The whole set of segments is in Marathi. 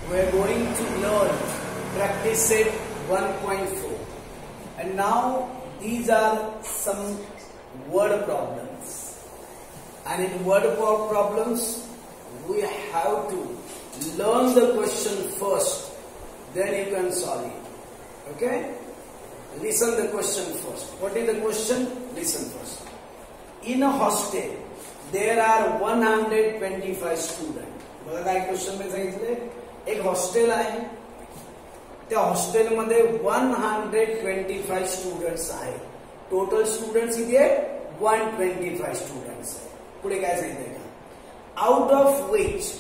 we are going to learn practice set 1.4, and now these are some word problems, and in word problems we have to learn the question first, then you can solve it. Okay, listen the question first. What is the question? Listen first. In a hostel there are 125 students. बघा काय क्वेश्चन मध्ये सांगितले, एक हॉस्टेल आहे, त्या हॉस्टेल मध्ये 125 स्टुडंट्स आहेत. टोटल स्टुडंट्स किती आहेत? 125 स्टुडंट्स आहेत. पुढे काय सांगितलंय का? Out of which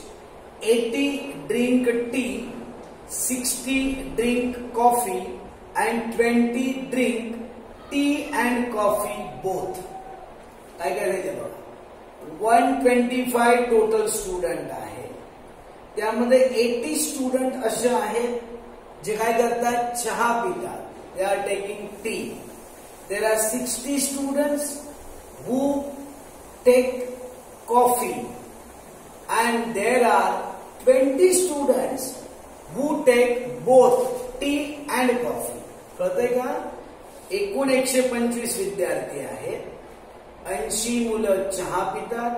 80 drink tea, 60 drink coffee and 20 drink tea and coffee both. काय काय सांगितलं बघा, 125 टोटल स्टुडंट आहे, त्यामध्ये 80 स्टुडंट असे आहेत जे काय करतात? चहा पितात. They are taking tea. There are 60 students who take coffee and there are 20 students who take both tea and coffee. कळतंय का? एकूण 125 विद्यार्थी आहेत. 80 मुलं चहा पितात,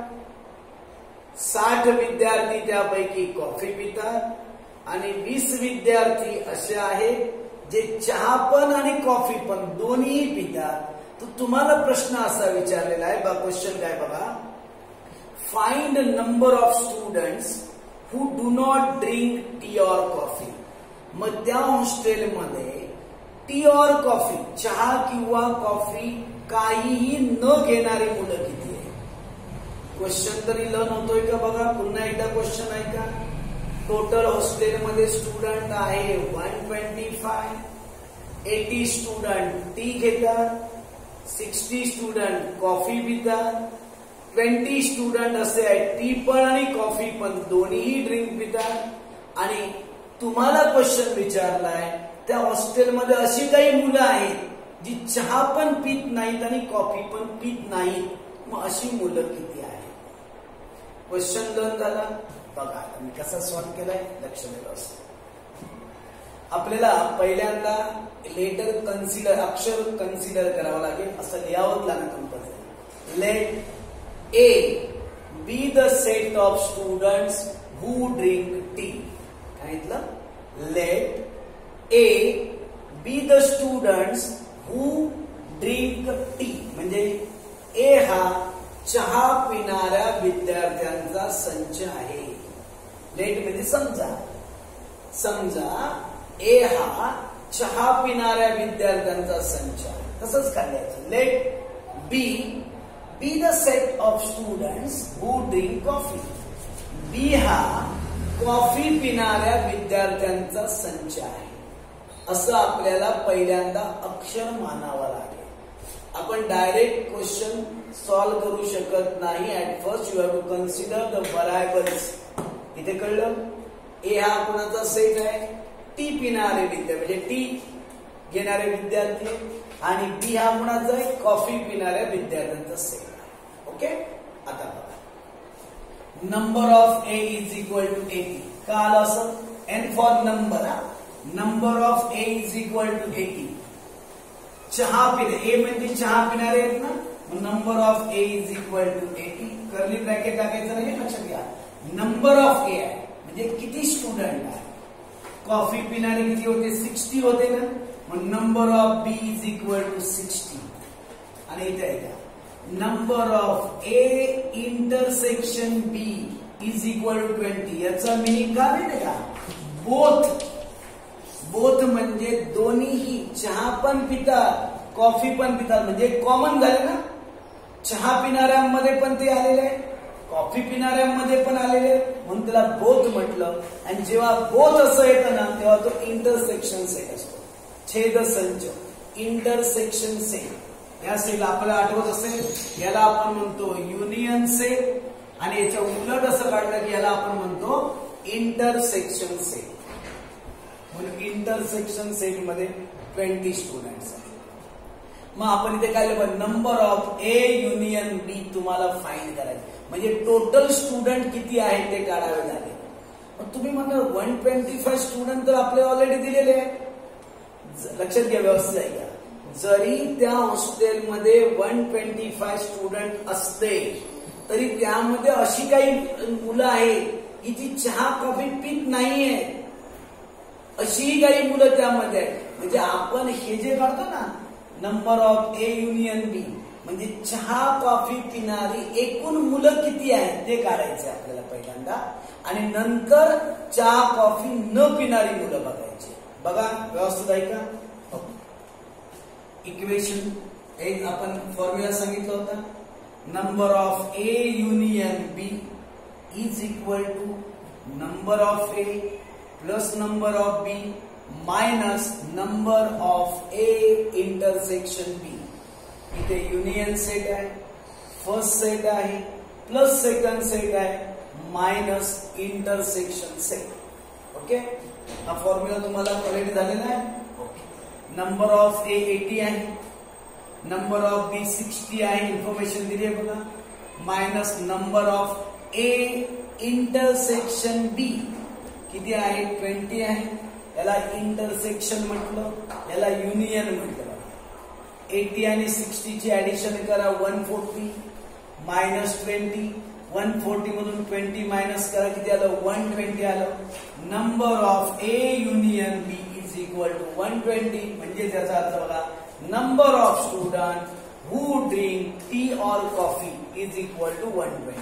60 विद्यार्थी त्यापैकी कॉफी पितात आणि 20 विद्यार्थी असे आहेत जे चहा पण आणि कॉफी पण दोन्ही पितात. तर तुम्हाला प्रश्न असा विचारलेला आहे बघा, क्वेश्चन काय बघा, find number of students who do not drink tea or coffee. मग त्या हॉस्टेलमध्ये टी ऑर कॉफी, चहा किंवा कॉफी काहीही न घेणारी मुलं किती आहे? क्वेश्चन तरी लर्न होतोय का बघा. पुन्हा एकदा क्वेश्चन आहे का? टोटल हॉस्टेलमध्ये स्टुडंट आहे 125, 80 स्टुडंट टी घेतात, 60 स्टुडंट कॉफी पितात, 20 स्टुडंट असे आहेत टी पण आणि कॉफी पण दोन्ही ड्रिंक पितात. आणि तुम्हाला क्वेश्चन विचारलाय त्या हॉस्टेलमध्ये अशी काही मुलं आहेत जी चहा पण पित नाहीत आणि कॉफी पण पित नाहीत. मग अशी मुलं किती आहेत? क्वेश्चन लर्न झाला बघा. मी कसा सॉल्व्ह केलाय लक्ष दिलं असतं. आपल्याला पहिल्यांदा लेटर कन्सिडर, अक्षर कन्सिडर करावं लागेल. असं लिहावंच लागेल compulsory. Let A be the set of students who drink tea. काय म्हटलं? Let A be the students who drink tea. म्हणजे ए हा चहा पिणाऱ्या विद्यार्थ्यांचा संच आहे. लेट म्हणजे समजा, समजा ए हा चहा पिणाऱ्या विद्यार्थ्यांचा संच आहे. तसंच काढायचं. Let B be the set of students who drink coffee. B हा कॉफी पिणाऱ्या विद्यार्थ्यांचा संच आहे. असं आपल्याला पहिल्यांदा अक्षर मानावं लागेल. आपण डायरेक्ट क्वेश्चन सॉल्व्ह करू शकत नाही. At first you have to consider the variables. इथे कळलं? ए हा कोणाचा सेट आहे? टी पिणारे विद्यार्थी म्हणजे टी घेणारे विद्यार्थी, आणि बी हा कोणाचा आहे? कॉफी पिणाऱ्या विद्यार्थ्यांचा सेट आहे. ओके, आता बघा, number of A is equal to 80. का आलं असं? N for number. Number of A is equal to 80. चहा पिणे, ए म्हणजे चहा पिणारे आहेत ना, number of A is equal to 80. Curly bracket टाकायचं नाही, लक्षात घ्या. नंबर ऑफ ए आहे म्हणजे किती स्टुडंट आहे. कॉफी पिणारे किती होते? 60 होते ना. मग number of B is equal to 60. आणि इथे आहे number of A intersection B is equal to 20. याचा मिनिंग काय माहिती का? बोथ. बोथ म्हणजे दोन्हीही, चहा पण पितात कॉफी पण पितात, म्हणजे कॉमन झाले ना. चहा पिणाऱ्यांमध्ये पण ते आलेले आहे, कॉफी पिणाऱ्यांमध्ये पण आलेले, म्हणून त्याला बोथ म्हटलं. आणि जेव्हा बोथ असं येतं ना तेव्हा तो इंटरसेक्शन सेट असतो. छेदसंच, इंटरसेक्शन सेट. या सेट आपल्याला आठवत असेल, याला आपण म्हणतो युनियन सेट, आणि याच्या उलट असं काढलं की याला आपण म्हणतो इंटरसेक्शन सेट. म्हणून इंटरसेक्शन सेट मध्ये 20 स्टुडंट्स आहेत. मग आपण इथे काय लिहिलं? नंबर ऑफ ए युनियन बी तुम्हाला फाइंड करायचं, म्हणजे टोटल स्टुडंट किती आहेत ते काढावे लागेल. तुम्ही म्हणणार 125 स्टुडंट तर आपले ऑलरेडी दिलेले आहेत. लक्षात घ्या, व्यवस्थित आहे. जरी त्या हॉस्टेलमध्ये 125 स्टुडंट असते तरी त्यामध्ये अशी काही मुलं आहेत की जी चहा कॉफी पीत नाहीये, अशी काही मुलं त्यामध्ये आहेत. म्हणजे आपण हे जे काढतो ना, नंबर ऑफ ए युनियन बी, म्हणजे चहा कॉफी पिणारी एकूण मुलं किती आहेत ते काढायचे आपल्याला पहिल्यांदा, आणि नंतर चहा कॉफी न पिणारी मुलं बघायची. बघा, व्यवस्थित आहे का? इक्वेशन एक आपण फॉर्म्युला सांगितलं होता, number of A union B is equal to number of A plus number of B minus number of A intersection B. इथे युनियन सेट आहे, फर्स्ट सेट आहे, प्लस सेकंड सेट आहे, मायनस इंटरसेक्शन सेट. ओके, हा फॉर्म्युला तुम्हाला ऑलरेडी झालेला आहे. नंबर ऑफ ए 80 आहे, नंबर ऑफ बी 60 आहे, इन्फॉर्मेशन दिली आहे बघा, minus number of A intersection B किती आहे 20 आहे. याला इंटरसेक्शन म्हटलं, याला युनियन म्हटलं. 80 आणि 60 ची ऍडिशन करा, 140 मायनस 20, 140 मधून 20 मायनस करा, किती आलं 120 आलं. Number of A union B is equal to 120, म्हणजे त्याचा अर्थ बघा, number of student who drink tea or coffee is equal to 120.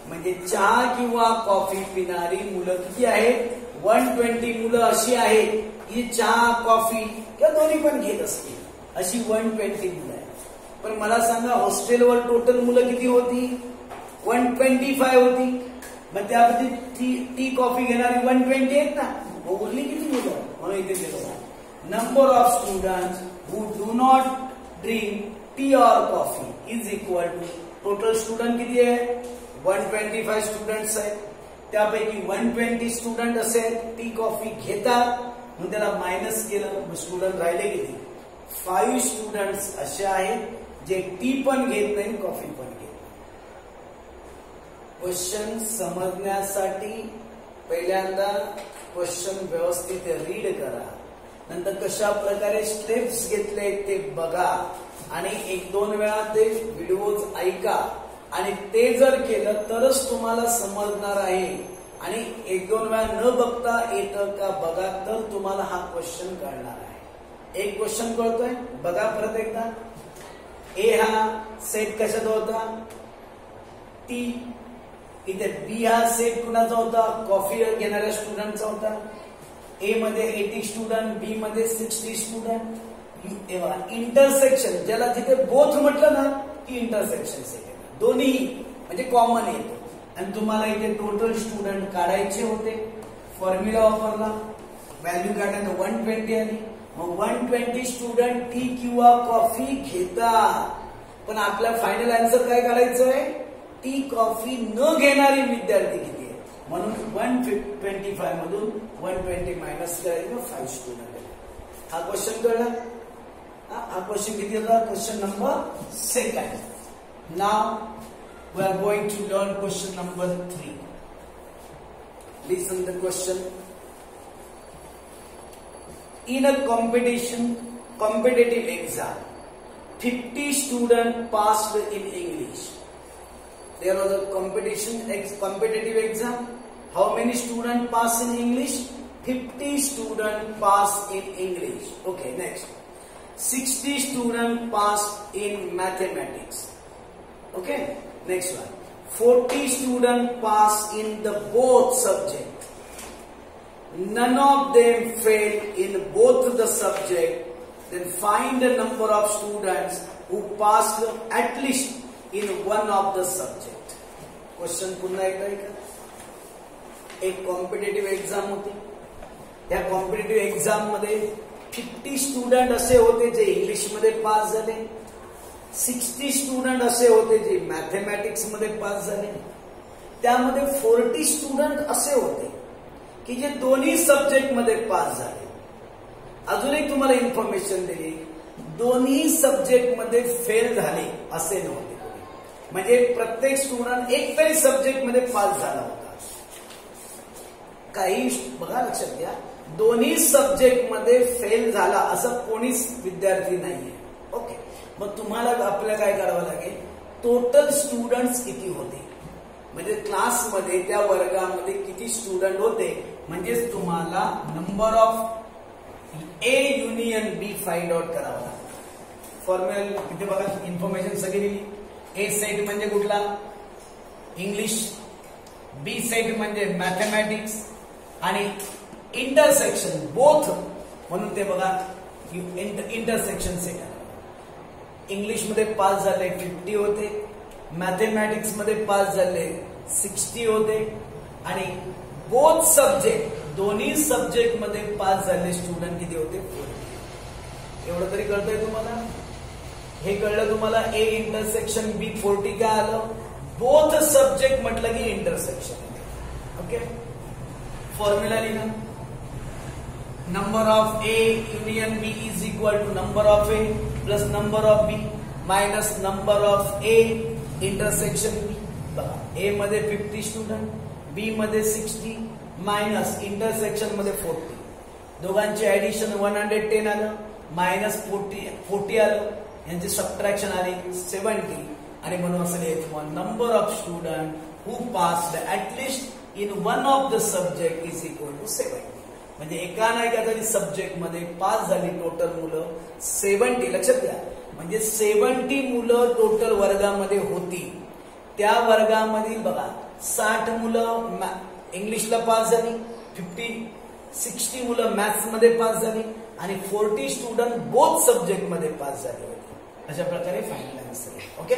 म्हणजे चहा किंवा कॉफी पिणारी मुलं किती आहेत 120 मुलं अशी आहेत की चहा कॉफी किंवा दोन्ही पण घेत असतील, अशी 120 मुलं आहेत. पण मला सांगा, हॉस्टेलवर टोटल मुलं किती होती 125 होती. मग त्यामध्ये टी कॉफी घेणारी 120 आहेत ना, मग उरली किती मुलं? म्हणून इथे दिलं, number of student who do not drink tea or coffee is equal to, total student किती आहे 125 स्टुडंट्स आहेत. त्यापैकी 120 स्टुडंट असे टी कॉफी घेतात, म्हणून त्याला मायनस केलं, स्टुडंट राहिले किती 5 स्टुडंट्स असे आहेत जे टी पण घेत नाही, कॉफी पण घेत नाही. क्वेश्चन समजण्यासाठी पहिल्यांदा क्वेश्चन व्यवस्थित रीड करा, नंतर कशा प्रकारे स्टेप्स घेतले ते बघा, आणि 1-2 वेळा ते व्हिडिओज ऐका, आणि ते जर केलं तरच तुम्हाला समजणार आहे. आणि 1-2 वेळा न बघता येतं का बघा, तर तुम्हाला हा क्वेश्चन कळणार आहे. एक क्वेश्चन कळतोय बघा परत एकदा. ए हा सेट कशाचा होता टी, इथे बी हा सेट कुणाचा होता कॉफी घेणाऱ्या स्टुडंटचा होता. ए मध्ये 80 स्टुडंट, बी मध्ये 60 स्टुडंट. इंटरसेक्शन ज्याला जिथे बोथ म्हटलं ना की इंटरसेक्शन सेट, दोन्ही म्हणजे कॉमन येतो. आणि तुम्हाला इथे टोटल स्टुडंट काढायचे होते, फॉर्म्युला वापरला, व्हॅल्यू काढण्यात 120 आली. मग 120 स्टुडंट टी किंवा कॉफी घेतात, पण आपल्या फायनल आन्सर काय काढायचंय, टी कॉफी न घेणारी विद्यार्थी किती आहे, म्हणून 125 मधून 120 मायनस करायचं, 5 स्टुडंट. हा क्वेश्चन कळला. हा क्वेश्चन किती होता, question number 2. Now we are going to learn question number 3. Listen the question. In a competitive exam, 50 students passed in English. There was a competitive exam. How many students passed in English? 50 students passed in English. Okay, next. 60 students passed in mathematics. Okay, next one. 40 students passed in the both subject. None of them failed in both the subject. Then find the number of students who passed at least in one of the subject. Question पुन्हा एकदा ऐका. एक कॉम्पिटिटिव्ह एक्झाम होती. त्या कॉम्पिटिटिव्ह एक्झाम मध्ये 50 स्टुडंट असे होते जे इंग्लिश मध्ये पास झाले, 60 स्टुडंट असे होते जे मॅथमॅटिक्स मध्ये पास झाले, त्यामध्ये 40 स्टुडंट असे होते की जे दोन्ही सब्जेक्ट मध्ये पास झाले. अजून एक तुम्हाला इन्फॉर्मेशन दिली, दोन्ही सब्जेक्ट मध्ये फेल झाले असे नव्हते, म्हणजे प्रत्येक स्टुडंट एक तरी सब्जेक्ट मध्ये पास झाला होता. काही बघा लक्षात घ्या, दोन्ही सब्जेक्ट मध्ये फेल झाला असं कोणीच विद्यार्थी नाहीये. ओके, मग तुम्हाला आपल्याला काय करावं लागेल, टोटल स्टुडंट्स किती होते, म्हणजे क्लासमध्ये त्या वर्गामध्ये किती स्टुडंट होते, म्हणजेच तुम्हाला number of A union B find out करावा लागेल. फॉर्म्युला इथे बघा, इन्फॉर्मेशन सगळी दिली. ए सेट म्हणजे कुठला, इंग्लिश. बी सेट म्हणजे मॅथमॅटिक्स. आणि इंटरसेक्शन बोथ, म्हणून ते बघा इंटरसेक्शन सेट आहे. इंग्लिश मध्ये पास झाले 50 होते, मॅथमॅटिक्स मध्ये पास झाले 60 होते, आणि बोथ सब्जेक्ट दोन्ही सब्जेक्ट मध्ये पास झाले स्टुडंट किती होते, 40. एवढं तरी कळतंय तुम्हाला, हे कळलं तुम्हाला. ए इंटरसेक्शन बी 40 काय आलं, बोथ सब्जेक्ट म्हटलं की इंटरसेक्शन. ओके, फॉर्म्युला लिहा, number of A union B is equal to number of A plus number of B minus number of A intersection B. बघा, ए मध्ये 50 स्टुडंट, बी मध्ये 60 मायनस इंटरसेक्शन मध्ये 40. दोघांचे ऍडिशन 110 आलं, मायनस 40 आलं, यांची सबट्रॅक्शन आली 70. आणि म्हणून असं लिहायचं, number of student who passed at least in one of the subject is equal to 70. म्हणजे एका ना एका तरी सब्जेक्ट मध्ये पास झाली टोटल मुलं 70. लक्षात घ्या, म्हणजे 70 मुलं टोटल वर्गामध्ये होती. त्या वर्गामध्ये बघा 60 मुलं इंग्लिशला पास झाली, 60 मुलं मॅथ्स मध्ये पास झाली, आणि 40 स्टुडंट बोथ सब्जेक्ट मध्ये पास झाले होते. अशा प्रकारे फायनल आन्सर. ओके.